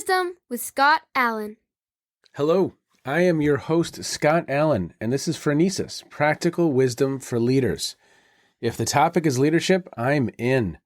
Wisdom with Scott Allen. Hello, I am your host, Scott Allen, and this is Phronesis, Practical Wisdom for Leaders. If the topic is leadership, I'm in.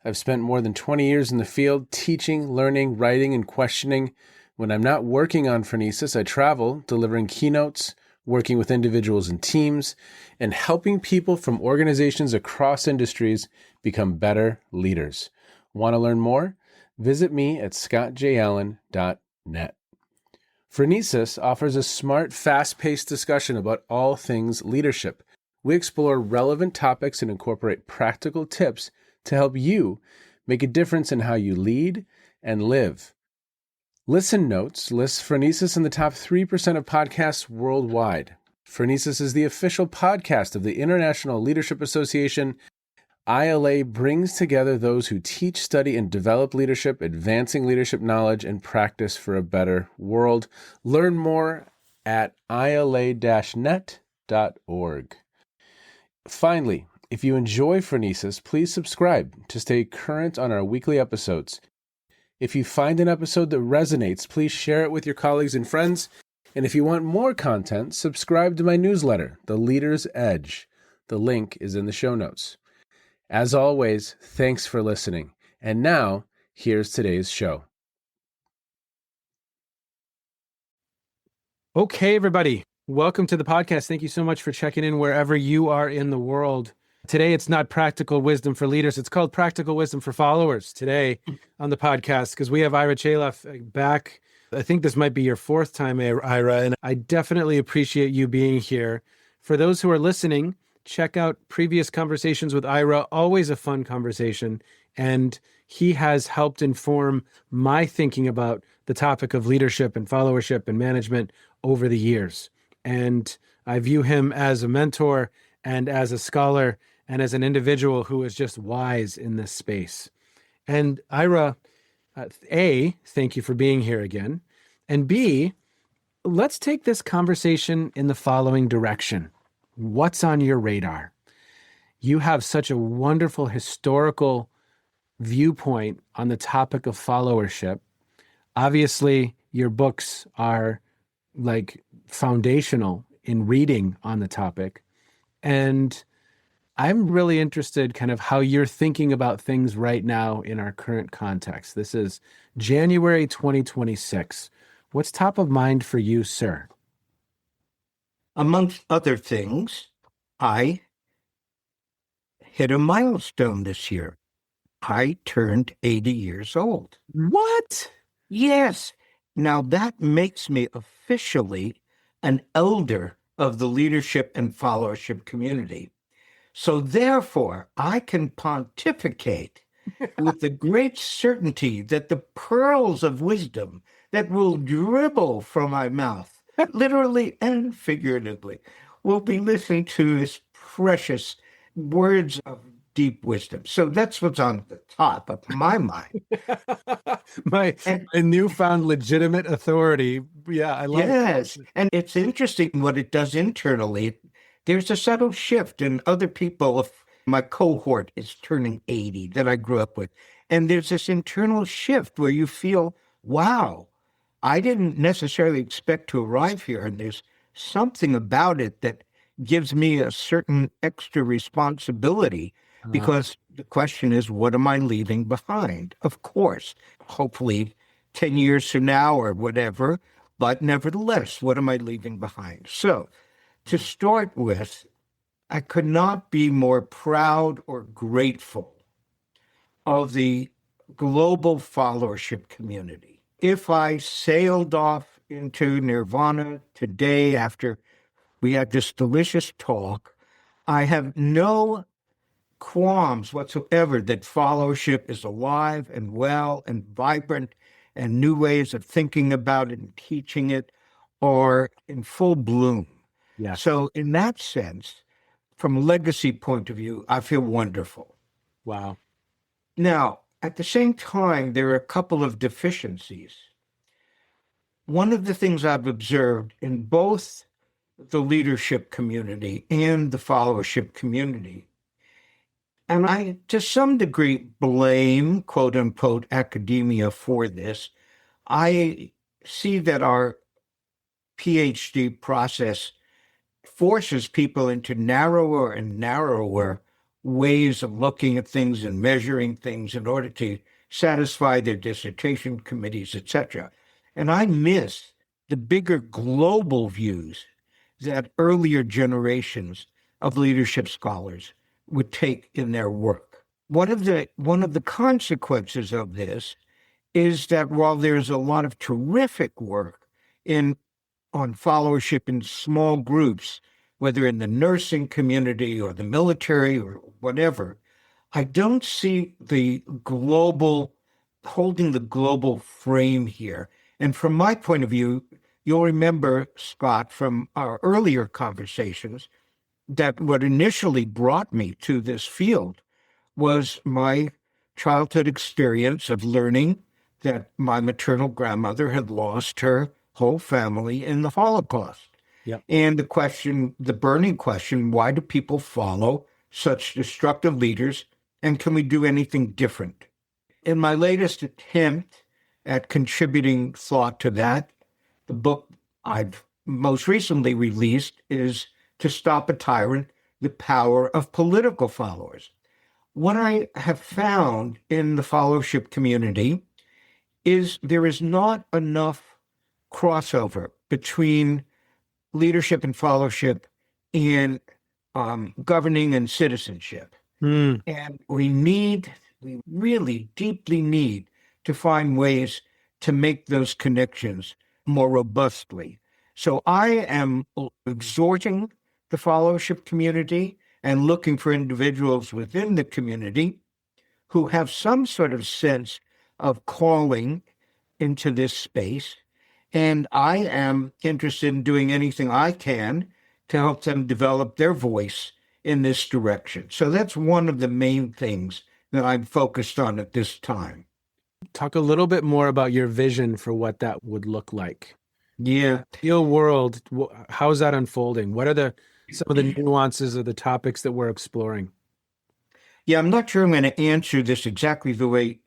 I've spent more than 20 years in the field teaching, learning, writing, and questioning. When I'm not working on Phronesis, I travel, delivering keynotes, working with individuals and teams, and helping people from organizations across industries become better leaders. Want to learn more? Visit me at scottjallen.net. Phronesis offers a smart, fast-paced discussion about all things leadership. We explore relevant topics and incorporate practical tips to help you make a difference in how you lead and live. Listen Notes lists Phronesis in the top 3% of podcasts worldwide. Phronesis is the official podcast of the International Leadership Association. ILA brings together those who teach, study, and develop leadership, advancing leadership knowledge and practice for a better world. Learn more at ila-net.org. Finally, if you enjoy Phronesis, please subscribe to stay current on our weekly episodes. If you find an episode that resonates, please share it with your colleagues and friends. And if you want more content, subscribe to my newsletter, The Leader's Edge. The link is in the show notes. As always, thanks for listening. And now, here's today's show. Okay, everybody. Welcome to the podcast. Thank you so much for checking in wherever you are in the world. Today, it's not Practical Wisdom for Leaders. It's called Practical Wisdom for Followers today on the podcast because we have Ira Chaleff back. I think this might be your fourth time, Ira, and I definitely appreciate you being here. For those who are listening, check out previous conversations with Ira, always a fun conversation. And he has helped inform my thinking about the topic of leadership and followership and management over the years. And I view him as a mentor and as a scholar and as an individual who is just wise in this space. And Ira, A, thank you for being here again. And B, let's take this conversation in the following direction. What's on your radar? You have such a wonderful historical viewpoint on the topic of followership. Obviously, your books are like foundational in reading on the topic. And I'm really interested kind of how you're thinking about things right now in our current context. This is January 2026. What's top of mind for you, sir? Amongst other things, I hit a milestone this year. I turned 80 years old. What? Yes. Now that makes me officially an elder of the leadership and followership community. So therefore, I can pontificate with the great certainty that the pearls of wisdom that will dribble from my mouth, literally and figuratively, will be listening to his precious words of deep wisdom. So that's what's on the top of my mind. my newfound legitimate authority. Yeah, I love it. Yes. And it's interesting what it does internally. There's a subtle shift in other people. If my cohort is turning 80 that I grew up with. And there's this internal shift where you feel, wow, I didn't necessarily expect to arrive here, and there's something about it that gives me a certain extra responsibility because the question is, what am I leaving behind? Of course, hopefully 10 years from now or whatever, but nevertheless, what am I leaving behind? So to start with, I could not be more proud or grateful of the global followership community. If I sailed off into nirvana today after we had this delicious talk, I have no qualms whatsoever that followership is alive and well and vibrant, and new ways of thinking about it and teaching it are in full bloom. Yeah. So in that sense, from a legacy point of view, I feel wonderful. Wow. Now, at the same time, there are a couple of deficiencies. One of the things I've observed in both the leadership community and the followership community, and I, to some degree, blame, quote unquote, academia for this. I see that our Ph.D. process forces people into narrower and narrower ways of looking at things and measuring things in order to satisfy their dissertation committees, etc. And I miss the bigger global views that earlier generations of leadership scholars would take in their work. One of the consequences of this is that while there's a lot of terrific work on followership in small groups, whether in the nursing community or the military or whatever, I don't see the global, holding the global frame here. And from my point of view, you'll remember, Scott, from our earlier conversations, that what initially brought me to this field was my childhood experience of learning that my maternal grandmother had lost her whole family in the Holocaust. Yep. And the burning question, why do people follow such destructive leaders, and can we do anything different? In my latest attempt at contributing thought to that, the book I've most recently released is To Stop a Tyrant, The Power of Political Followers. What I have found in the followership community is there is not enough crossover between leadership and followership and governing and citizenship. And we really deeply need to find ways to make those connections more robustly. So I am exhorting the followership community and looking for individuals within the community who have some sort of sense of calling into this space. And I am interested in doing anything I can to help them develop their voice in this direction. So that's one of the main things that I'm focused on at this time. Talk a little bit more about your vision for what that would look like. Yeah. Ideal world, how is that unfolding? What are some of the nuances of the topics that we're exploring? Yeah, I'm not sure I'm going to answer this exactly the way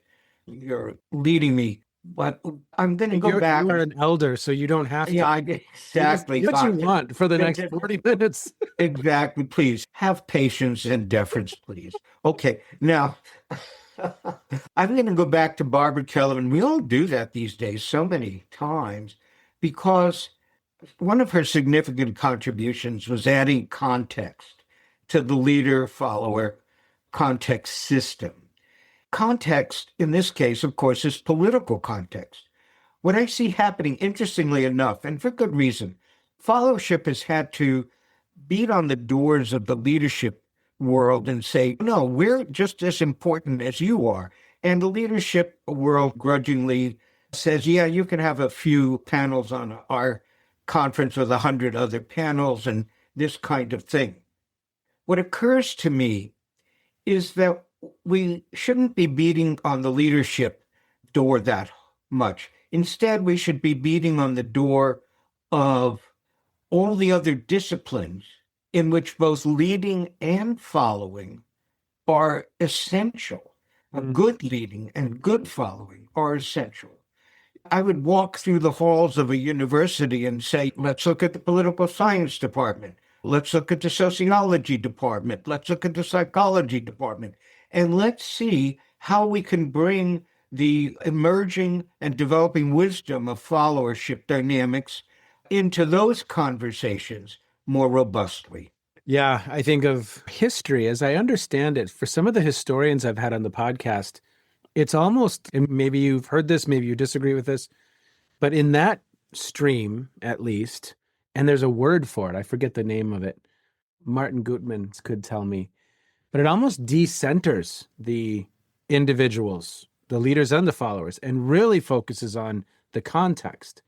you're leading me, but I'm going to go back. You're an elder, so you don't have to. Yeah, exactly. What you want for the next 40 minutes. Exactly. Please have patience and deference, please. Okay. Now, I'm going to go back to Barbara Chaleff, and we all do that these days so many times, because one of her significant contributions was adding context to the leader-follower context system. Context, in this case, of course, is political context. What I see happening, interestingly enough, and for good reason, followership has had to beat on the doors of the leadership world and say, no, we're just as important as you are. And the leadership world grudgingly says, yeah, you can have a few panels on our conference with 100 other panels and this kind of thing. What occurs to me is that we shouldn't be beating on the leadership door that much. Instead, we should be beating on the door of all the other disciplines in which both leading and following are essential. Good leading and good following are essential. I would walk through the halls of a university and say, let's look at the political science department. Let's look at the sociology department. Let's look at the psychology department. And let's see how we can bring the emerging and developing wisdom of followership dynamics into those conversations more robustly. Yeah, I think of history as I understand it. For some of the historians I've had on the podcast, it's almost, and maybe you've heard this, maybe you disagree with this, but in that stream, at least, and there's a word for it, I forget the name of it, Martin Gutman could tell me, but it almost decenters the individuals, the leaders and the followers, and really focuses on the context.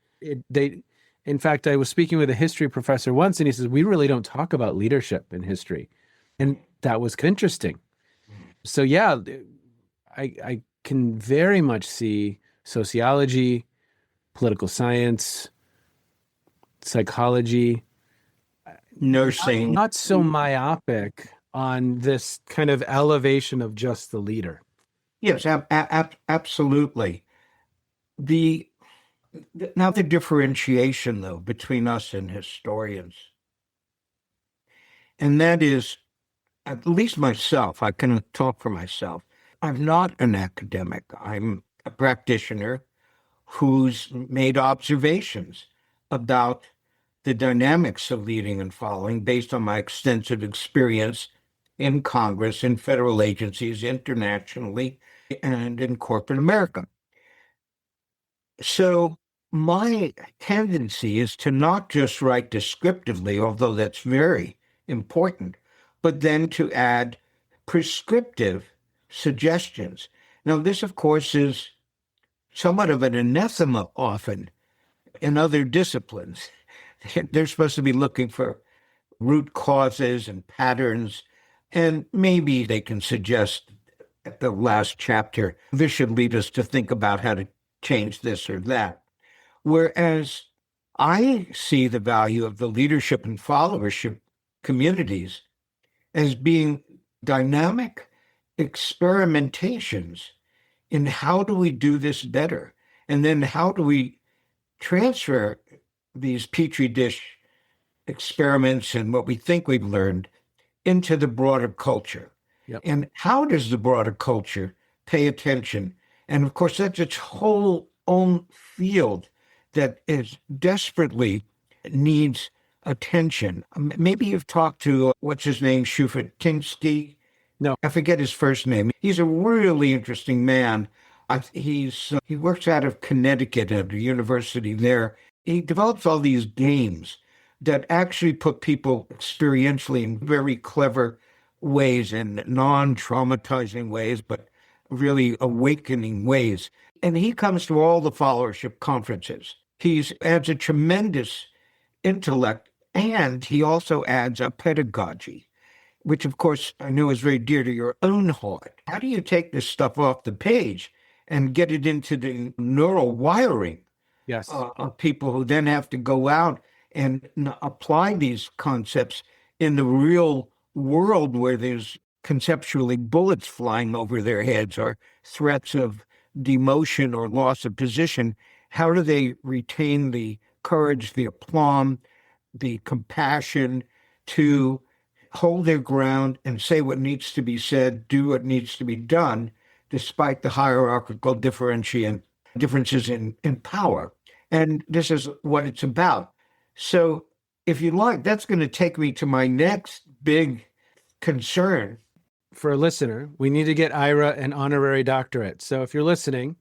In fact, I was speaking with a history professor once, and he says, we really don't talk about leadership in history. And that was interesting. So yeah, I can very much see sociology, political science, psychology, nursing, not so myopic on this kind of elevation of just the leader. Yes, absolutely. Now, the differentiation, though, between us and historians, and that is, at least myself, I can talk for myself. I'm not an academic. I'm a practitioner who's made observations about the dynamics of leading and following based on my extensive experience in Congress, in federal agencies, internationally, and in corporate America. So my tendency is to not just write descriptively, although that's very important, but then to add prescriptive suggestions. Now, this, of course, is somewhat of an anathema often in other disciplines. They're supposed to be looking for root causes and patterns, and maybe they can suggest at the last chapter, this should lead us to think about how to change this or that. Whereas I see the value of the leadership and followership communities as being dynamic experimentations in how do we do this better? And then how do we transfer these petri dish experiments and what we think we've learned into the broader culture? Yep. And how does the broader culture pay attention? And of course, that's its whole own field that is desperately needs attention. Maybe you've talked to, what's his name, Shufutinsky? No. I forget his first name. He's a really interesting man. He works out of Connecticut at a university there. He develops all these games that actually put people experientially in very clever ways and non-traumatizing ways, but really awakening ways. And he comes to all the followership conferences. He adds a tremendous intellect, and he also adds a pedagogy, which, of course, I know is very dear to your own heart. How do you take this stuff off the page and get it into the neural wiring Yes. of people who then have to go out and apply these concepts in the real world where there's conceptually bullets flying over their heads or threats of demotion or loss of position? How do they retain the courage, the aplomb, the compassion to hold their ground and say what needs to be said, do what needs to be done, despite the hierarchical differences in power? And this is what it's about. So if you like, that's going to take me to my next big concern. For a listener, we need to get Ira an honorary doctorate. So if you're listening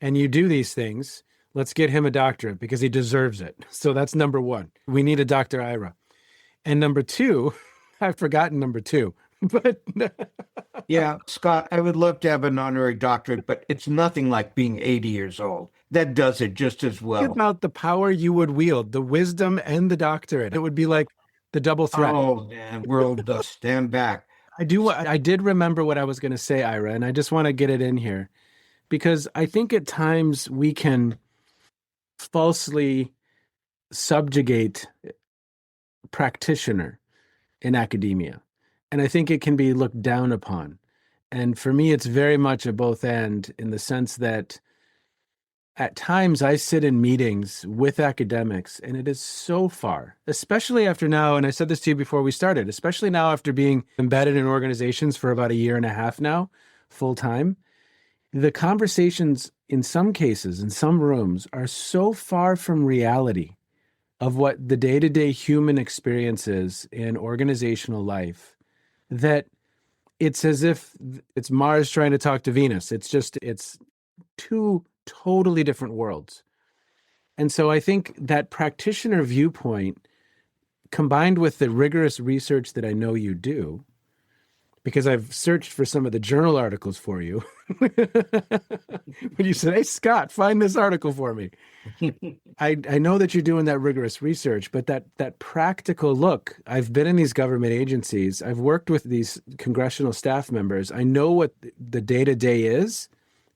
and you do these things, let's get him a doctorate because he deserves it. So that's number one. We need a Dr. Ira. And number two, I've forgotten number two, but Yeah, Scott, I would love to have an honorary doctorate, but it's nothing like being 80 years old. That does it just as think well. about the power you would wield, the wisdom and the doctorate. It would be like the double threat. Oh, man, world, stand back. I did remember what I was going to say, Ira, and I just want to get it in here because I think at times we can falsely subjugate practitioner in academia. And I think it can be looked down upon. And for me, it's very much a both and in the sense that at times I sit in meetings with academics and it is so far, especially after now, and I said this to you before we started, especially now after being embedded in organizations for about a year and a half now, full time, the conversations in some cases, in some rooms, are so far from reality of what the day-to-day human experience is in organizational life that it's as if it's Mars trying to talk to Venus. It's two totally different worlds. And so I think that practitioner viewpoint combined with the rigorous research that I know you do, because I've searched for some of the journal articles for you. When you said, hey, Scott, find this article for me. I know that you're doing that rigorous research, but that practical look, I've been in these government agencies. I've worked with these congressional staff members. I know what the day-to-day is,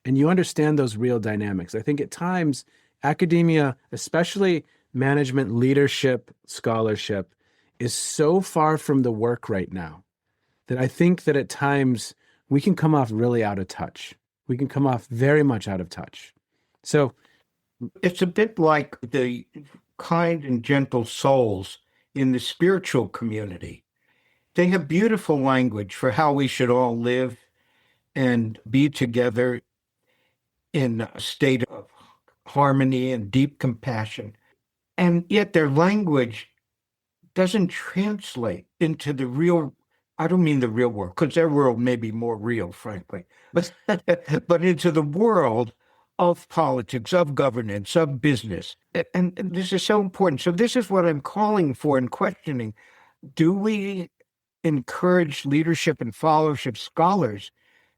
and you understand those real dynamics. I think at times, academia, especially management, leadership, scholarship, is so far from the work right now that I think that at times we can come off really out of touch. We can come off very much out of touch. So It's a bit like the kind and gentle souls in the spiritual community. They have beautiful language for how we should all live and be together in a state of harmony and deep compassion. And yet their language doesn't translate into the real, I don't mean the real world, because their world may be more real, frankly, but, but into the world of politics, of governance, of business. And this is so important. So this is what I'm calling for and questioning. Do we encourage leadership and followership scholars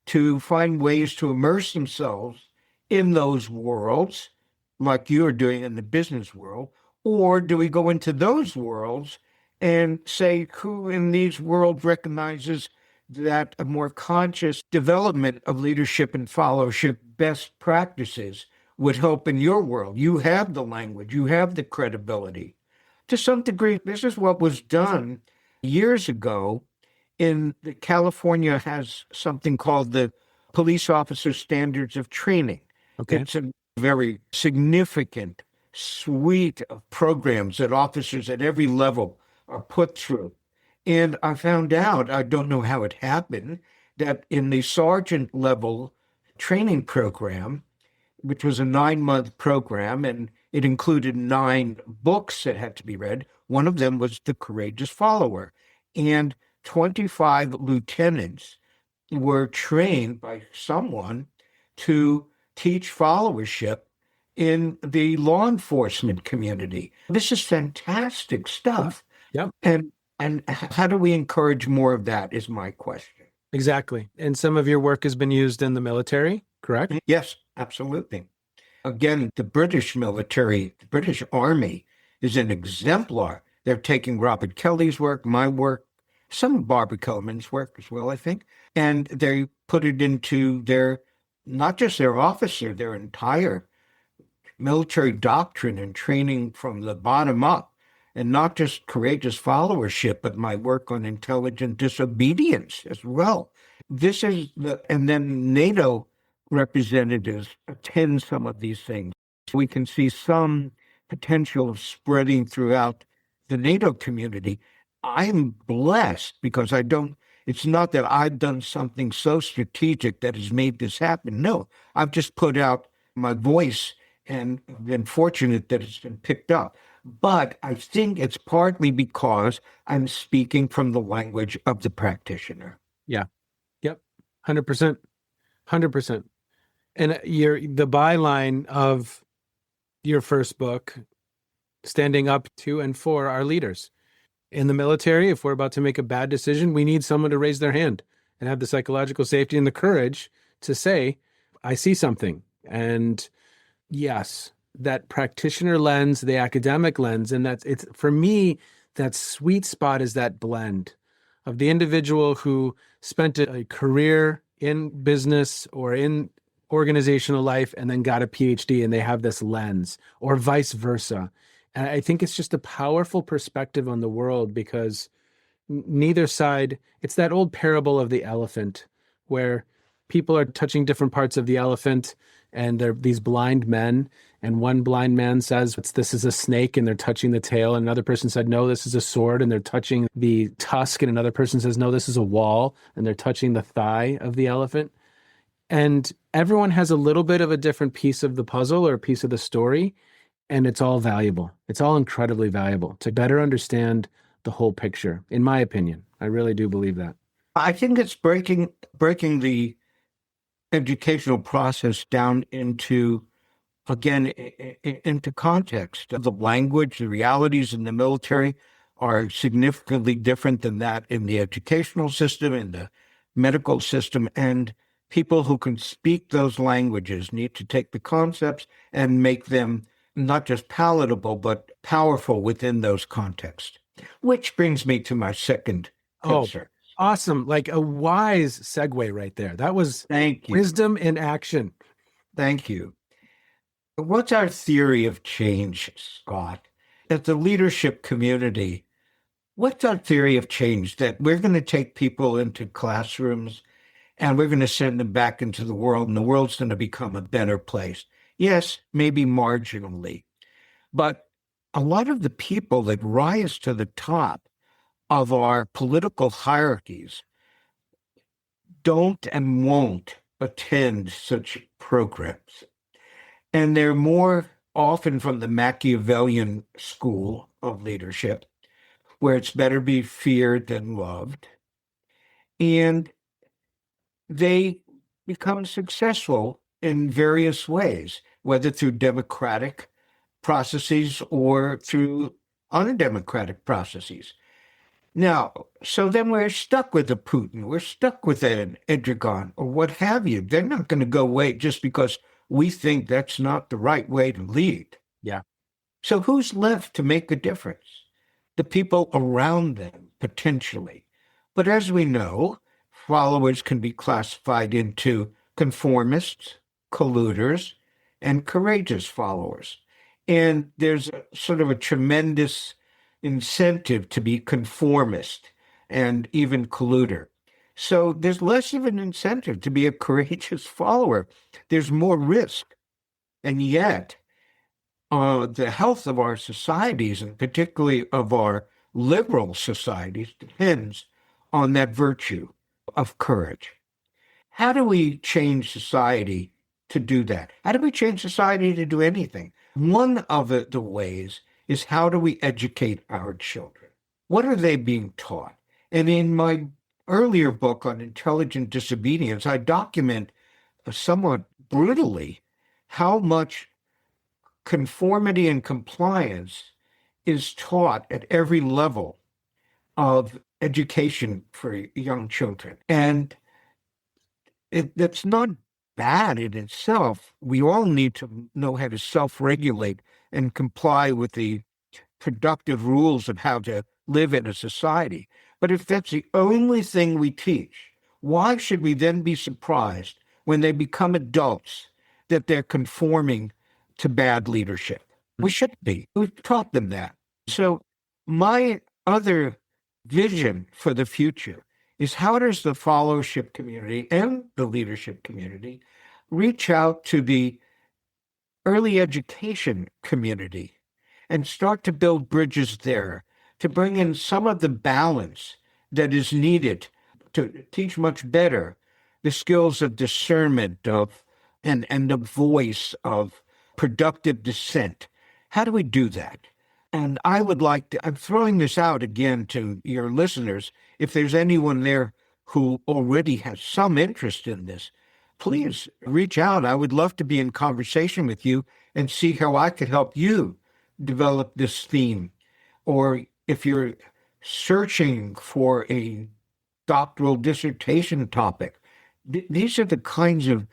to find ways to immerse themselves in those worlds, like you're doing in the business world? Or do we go into those worlds and say who in these worlds recognizes that a more conscious development of leadership and followership best practices would help in your world? You have the language, you have the credibility. To some degree, this is what was done years ago. California has something called the Police Officer Standards of Training. Okay. It's a very significant suite of programs that officers at every level are put through. And I found out, I don't know how it happened, that in the sergeant level training program, which was a 9-month program, and it included 9 books that had to be read. One of them was The Courageous Follower. And 25 lieutenants were trained by someone to teach followership in the law enforcement community. This is fantastic stuff. Yep. And how do we encourage more of that is my question. Exactly. And some of your work has been used in the military, correct? Yes, absolutely. Again, the British military, the British Army is an exemplar. They're taking Robert Kelly's work, my work, some of Barbara Kellerman's work as well, I think, and they put it into not just their officer, their entire military doctrine and training from the bottom up, and not just courageous followership, but my work on intelligent disobedience as well. And then NATO representatives attend some of these things. We can see some potential of spreading throughout the NATO community. I'm blessed because it's not that I've done something so strategic that has made this happen. No, I've just put out my voice and been fortunate that it's been picked up. But I think it's partly because I'm speaking from the language of the practitioner. Yeah. Yep. 100%. 100%. And the byline of your first book, standing up to and for our leaders. In the military, if we're about to make a bad decision, we need someone to raise their hand and have the psychological safety and the courage to say, I see something. And yes, that practitioner lens, the academic lens, and it's for me, that sweet spot is that blend of the individual who spent a career in business or in organizational life and then got a PhD and they have this lens, or vice versa. And I think it's just a powerful perspective on the world because neither side, it's that old parable of the elephant where people are touching different parts of the elephant and they're these blind men. And one blind man says, this is a snake, and they're touching the tail. And another person said, no, this is a sword, and they're touching the tusk. And another person says, no, this is a wall, and they're touching the thigh of the elephant. And everyone has a little bit of a different piece of the puzzle or a piece of the story. And it's all valuable. It's all incredibly valuable to better understand the whole picture, in my opinion. I really do believe that. I think it's breaking the educational process down into context. The language, the realities in the military are significantly different than that in the educational system, in the medical system, and people who can speak those languages need to take the concepts and make them not just palatable, but powerful within those contexts. Which brings me to my second answer. Awesome. Like a wise segue right there. That was Thank you. Wisdom in action. Thank you. What's our theory of change, Scott? As the leadership community, what's our theory of change? That we're going to take people into classrooms and we're going to send them back into the world, and the world's going to become a better place. Yes, maybe marginally. But a lot of the people that rise to the top of our political hierarchies don't and won't attend such programs. And they're more often from the Machiavellian school of leadership, where it's better be feared than loved. And they become successful in various ways, whether through democratic processes or through undemocratic processes. Now, so then we're stuck with a Putin, we're stuck with an Erdogan, or what have you. They're not going to go away just because we think that's not the right way to lead. Yeah. So who's left to make a difference? The people around them, potentially. But as we know, followers can be classified into conformists, colluders, and courageous followers. And there's sort of a tremendous incentive to be conformist and even colluder. So there's less of an incentive to be a courageous follower. There's more risk. And yet, the health of our societies, and particularly of our liberal societies, depends on that virtue of courage. How do we change society to do that? How do we change society to do anything? One of the ways is, how do we educate our children? What are they being taught? And in my earlier book on intelligent disobedience, I document somewhat brutally how much conformity and compliance is taught at every level of education for young children. And that's not bad in itself. We all need to know how to self-regulate and comply with the productive rules of how to live in a society. But if that's the only thing we teach, why should we then be surprised when they become adults that they're conforming to bad leadership? We shouldn't be. We've taught them that. So my other vision for the future is, how does the followership community and the leadership community reach out to the early education community and start to build bridges there to bring in some of the balance that is needed to teach much better the skills of discernment and the voice of productive dissent. How do we do that? And I would like to, I'm throwing this out again to your listeners. If there's anyone there who already has some interest in this, please reach out. I would love to be in conversation with you and see how I could help you develop this theme. Or if you're searching for a doctoral dissertation topic, these are the kinds of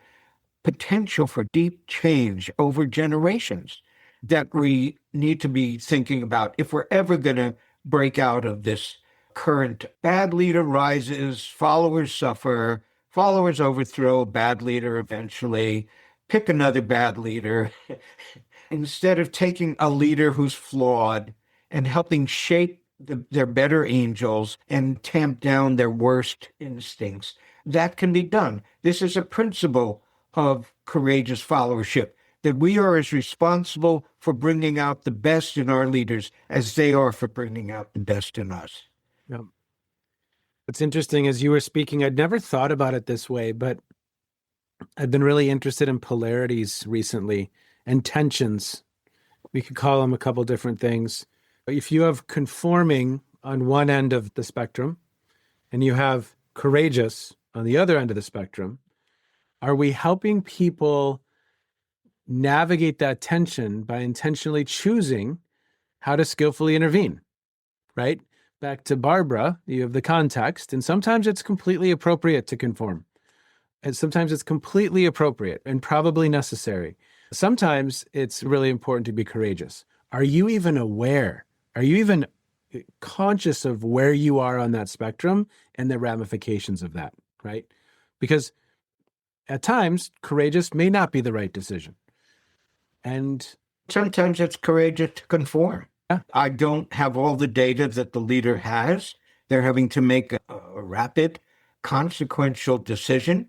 potential for deep change over generations that we need to be thinking about if we're ever going to break out of this current bad leader rises, followers suffer, followers overthrow a bad leader eventually, pick another bad leader, instead of taking a leader who's flawed and helping shape their better angels and tamp down their worst instincts. That can be done. This is a principle of courageous followership, that we are as responsible for bringing out the best in our leaders as they are for bringing out the best in us. Yeah. It's interesting, as you were speaking, I'd never thought about it this way, but I've been really interested in polarities recently and tensions. We could call them a couple different things. If you have conforming on one end of the spectrum and you have courageous on the other end of the spectrum, are we helping people navigate that tension by intentionally choosing how to skillfully intervene, right? Back to Barbara, you have the context, and sometimes it's completely appropriate to conform. And sometimes it's completely appropriate and probably necessary. Sometimes it's really important to be courageous. Are you even aware? Are you even conscious of where you are on that spectrum and the ramifications of that, right? Because at times, courageous may not be the right decision. And sometimes it's courageous to conform. Yeah. I don't have all the data that the leader has. They're having to make a rapid, consequential decision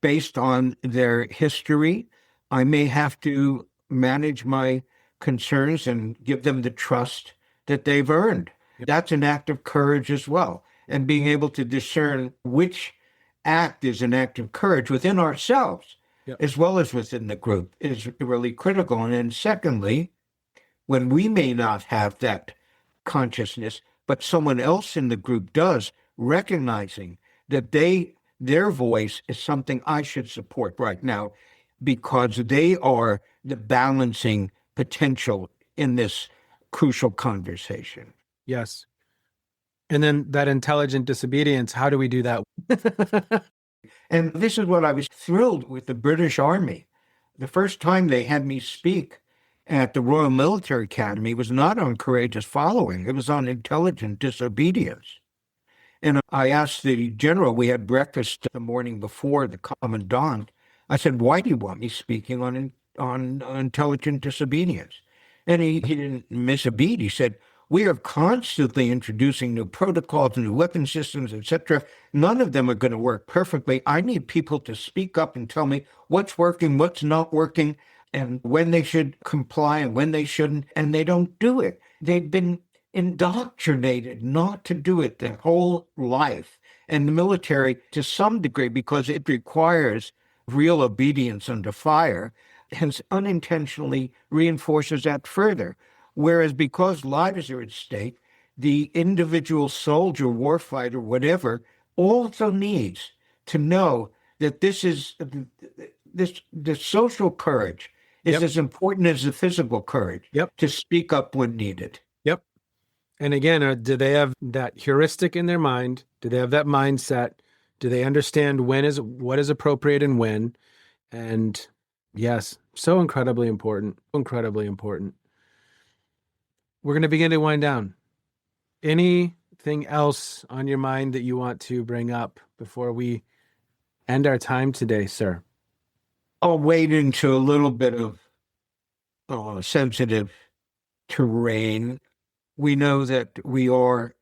based on their history, I may have to manage my concerns and give them the trust that they've earned. That's an act of courage as well. And being able to discern which act is an act of courage within ourselves, as well as within the group, is really critical. And then secondly, when we may not have that consciousness, but someone else in the group does, recognizing that their voice is something I should support right now because they are the balancing potential in this crucial conversation. Yes. And then that intelligent disobedience, how do we do that? And this is what I was thrilled with the British Army. The first time they had me speak at the Royal Military Academy was not on courageous following. It was on intelligent disobedience. And I asked the general, we had breakfast the morning before, the commandant. I said, why do you want me speaking on intelligent disobedience? And he didn't miss a beat. He said, we are constantly introducing new protocols, new weapon systems, etc. None of them are going to work perfectly. I need people to speak up and tell me what's working, what's not working, and when they should comply and when they shouldn't, and they don't do it. They've been indoctrinated not to do it their whole life. And the military, to some degree, because it requires real obedience under fire, has unintentionally reinforces that further. Whereas because lives are at stake, the individual soldier, warfighter, whatever, also needs to know that this social courage is as important as the physical courage to speak up when needed. Yep. And again, do they have that heuristic in their mind? Do they have that mindset? Do they understand what is appropriate and when? And yes, so incredibly important, incredibly important. We're going to begin to wind down. Anything else on your mind that you want to bring up before we end our time today, sir? I'll wade into a little bit of sensitive terrain. We know that we are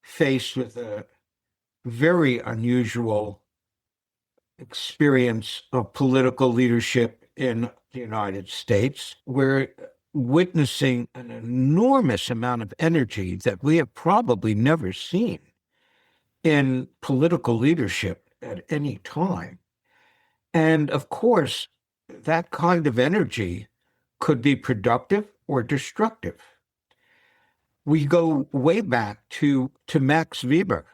faced with a very unusual experience of political leadership in the United States. We're witnessing an enormous amount of energy that we have probably never seen in political leadership at any time. And of course, that kind of energy could be productive or destructive. We go way back to Max Weber,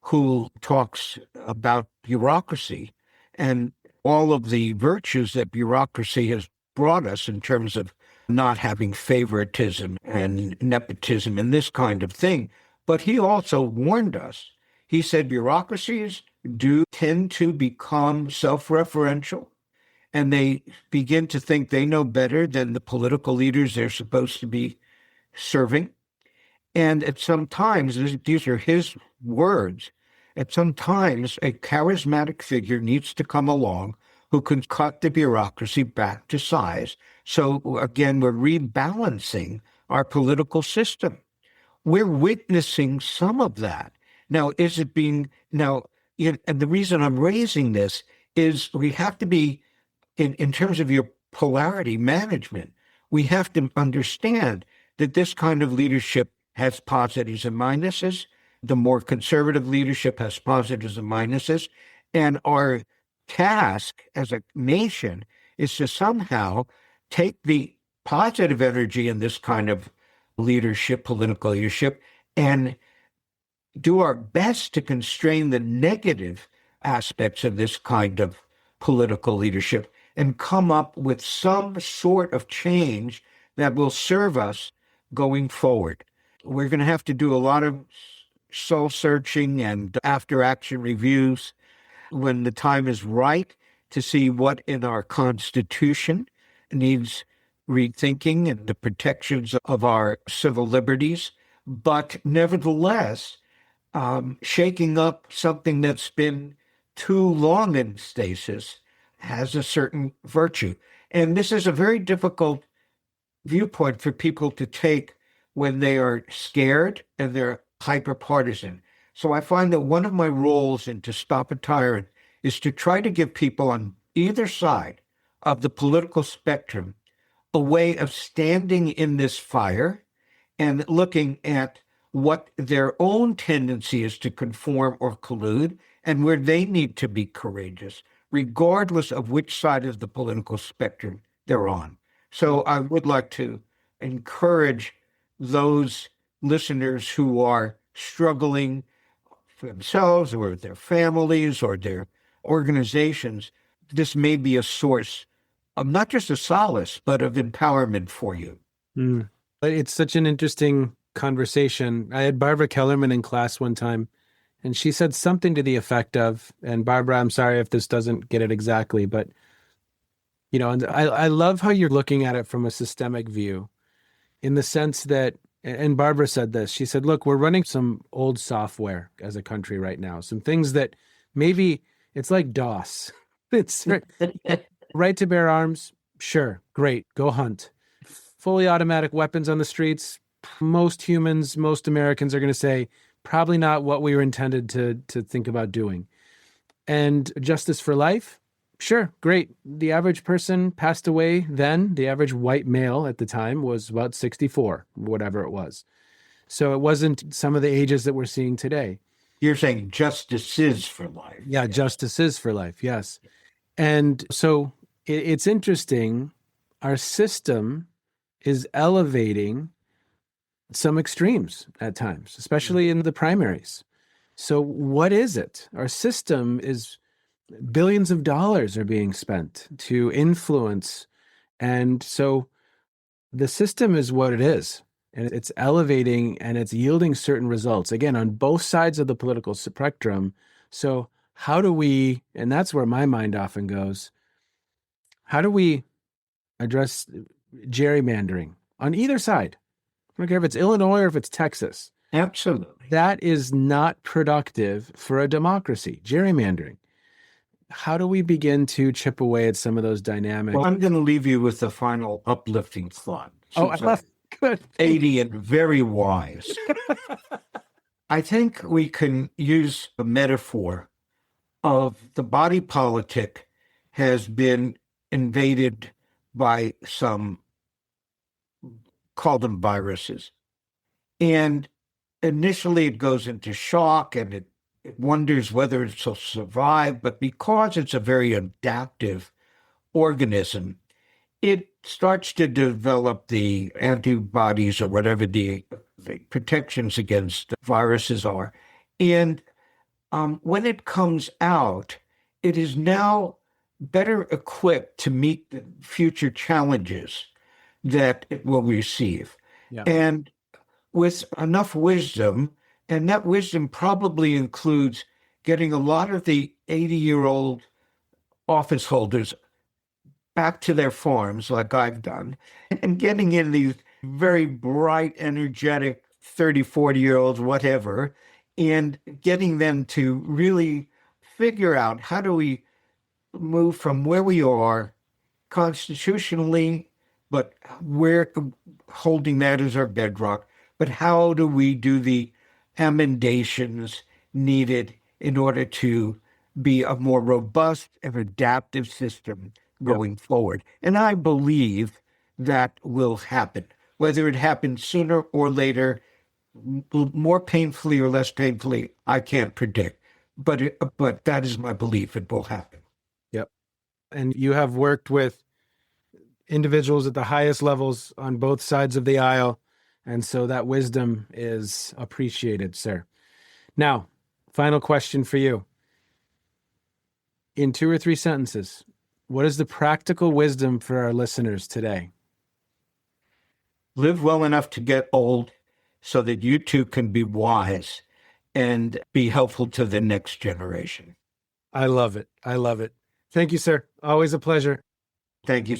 who talks about bureaucracy and all of the virtues that bureaucracy has brought us in terms of not having favoritism and nepotism and this kind of thing. But he also warned us. He said bureaucracies do tend to become self-referential, and they begin to think they know better than the political leaders they're supposed to be serving. And at some times, these are his words, at some times a charismatic figure needs to come along who can cut the bureaucracy back to size. So again, we're rebalancing our political system. We're witnessing some of that. Now, and the reason I'm raising this is we have to be, in terms of your polarity management, we have to understand that this kind of leadership has positives and minuses. The more conservative leadership has positives and minuses. And our task as a nation is to somehow take the positive energy in this kind of leadership, political leadership, and do our best to constrain the negative aspects of this kind of political leadership and come up with some sort of change that will serve us going forward. We're going to have to do a lot of soul searching and after action reviews when the time is right to see what in our Constitution needs rethinking and the protections of our civil liberties. But nevertheless, shaking up something that's been too long in stasis has a certain virtue. And this is a very difficult viewpoint for people to take when they are scared and they're hyper-partisan. So I find that one of my roles in To Stop a Tyrant is to try to give people on either side of the political spectrum a way of standing in this fire and looking at what their own tendency is to conform or collude and where they need to be courageous, regardless of which side of the political spectrum they're on. So I would like to encourage those listeners who are struggling for themselves or their families or their organizations. This may be a source of not just a solace, but of empowerment for you. It's such an interesting conversation. I had Barbara Kellerman in class one time, and she said something to the effect of, and Barbara, I'm sorry if this doesn't get it exactly, but, you know, and I love how you're looking at it from a systemic view in the sense that, and Barbara said this, she said, look, we're running some old software as a country right now, some things that maybe it's like DOS. It's right to bear arms. Sure. Great. Go hunt. Fully automatic weapons on the streets. Most humans, most Americans are going to say, probably not what we were intended to think about doing. And justice for life. Sure. Great. The average person passed away then. The average white male at the time was about 64, whatever it was. So it wasn't some of the ages that we're seeing today. You're saying justice is for life. Yeah, justice is for life. Yes. And so it's interesting. Our system is elevating some extremes at times, especially in the primaries. So what is it? Our system is billions of dollars are being spent to influence. And so the system is what it is. And it's elevating and it's yielding certain results, again, on both sides of the political spectrum. So how do we, and that's where my mind often goes, how do we address gerrymandering on either side? I don't care if it's Illinois or if it's Texas. Absolutely. That is not productive for a democracy, gerrymandering. How do we begin to chip away at some of those dynamics? Well, I'm going to leave you with the final uplifting thought. I love good. 80 and very wise. I think we can use a metaphor of the body politic has been invaded by some, call them viruses. And initially it goes into shock and it wonders whether it'll survive. But because it's a very adaptive organism, it starts to develop the antibodies or whatever the protections against viruses are. And when it comes out, it is now better equipped to meet the future challenges that it will receive. Yeah. And with enough wisdom, and that wisdom probably includes getting a lot of the 80-year-old office holders back to their farms like I've done, and getting in these very bright, energetic 30, 40-year-olds, whatever, and getting them to really figure out how do we move from where we are constitutionally, but we're holding that as our bedrock, but how do we do the amendations needed in order to be a more robust and adaptive system going forward. And I believe that will happen. Whether it happens sooner or later, more painfully or less painfully, I can't predict. But that is my belief. It will happen. Yep. And you have worked with individuals at the highest levels on both sides of the aisle. And so that wisdom is appreciated, sir. Now, final question for you. In 2 or 3 sentences, what is the practical wisdom for our listeners today? Live well enough to get old so that you too can be wise and be helpful to the next generation. I love it. I love it. Thank you, sir. Always a pleasure. Thank you.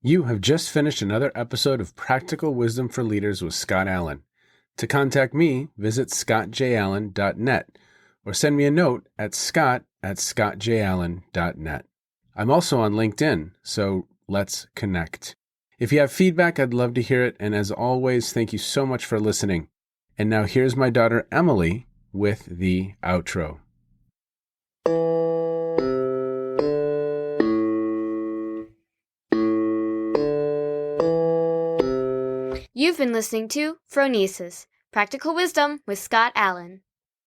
You have just finished another episode of Practical Wisdom for Leaders with Scott Allen. To contact me, visit scottjallen.net or send me a note at scott@scottjallen.net. I'm also on LinkedIn, so let's connect. If you have feedback, I'd love to hear it. And as always, thank you so much for listening. And now here's my daughter, Emily, with the outro. You've been listening to Phronesis, Practical Wisdom with Scott Allen.